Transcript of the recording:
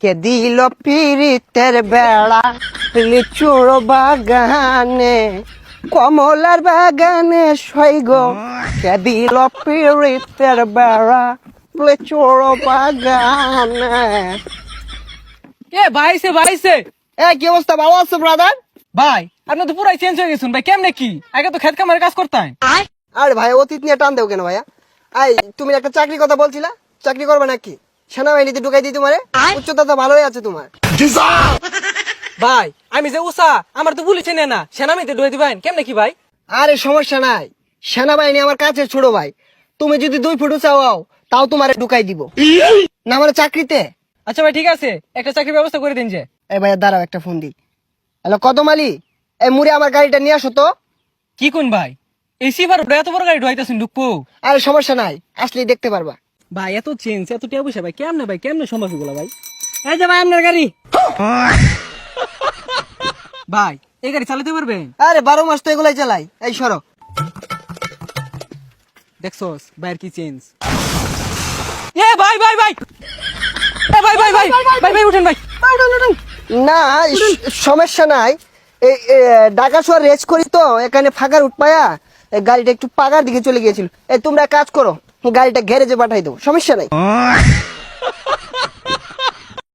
কে দিল পিরিতের বেড়া লিচুর বাগানে কমলার বাগানে সৈগ কে দিল পিরিতের বেড়া লিচুর বাগানে। ভাইছে কি অবস্থা, ভালো আছো ব্রাদার? ভাই আপনি তো পুরাই চেঞ্জ হয়ে গেছেন ভাই, কেমনে কি? আগে তো খেত কামারে কাজ করতেন। আরে ভাই অতীত নিয়ে টান দেও কেন ভাইয়া? তুমি একটা চাকরির কথা বলছিলা, চাকরি করবে নাকি? সেনাবাহিনীতে ঢুকাই দিই তোমারে? উচ্চতা তো ভালোই আছে তোমার। ভাই আমি যে উষা আমার তো পুলিশে নেয় না, সেনামিতে ঢুয়ে দিবেন কেমনে কি ভাই? আরে সমস্যা নাই, সেনাবাহিনী আমার কাছে ছোট ভাই। তুমি যদি 2 ফুট চাও তাও তোমারে ঢুকাই দিব না আমার চাকরিতে। আচ্ছা ভাই ঠিক আছে, একটা চাকরির ব্যবস্থা করে দিন যে। এই ভাইয়া দাঁড়াও, একটা ফোন দিই। হ্যালো কদম আলী, এই মুড়ে আমার গাড়িটা নিয়ে আসো তো। কি কোন ভাই, এসি বার এত বড় গাড়ি ঢুকাইতেছেন ঢুকবো? আরে সমস্যা নাই, আসলেই দেখতে পারবা। ভাই এত চেঞ্জ এত টিয়া পয়সা ভাই কেমনে সম্ভব এগুলো ভাই? এই যে ভাই আপনার গাড়ি। ভাই এই গাড়ি চালাতে পারবেন? আরে 12 মাস তো এগুলাই চালাই। এই সরো। দেখছোস ভাইয়ের কি চেঞ্জ। এ ভাই ভাই ভাই এ ভাই ভাই ভাই ভাই ভাই উঠেন ভাই। না সমস্যা নাই, এই ঢাকা শহর রেস করি তো এখানে ফাঁকার উঠপায়া গাড়িটা একটু পাগার দিকে চলে গিয়েছিল। এই তোমরা কাজ করো, গাড়িটা গ্যারেজে পাঠাই দাও, সমস্যা নাই।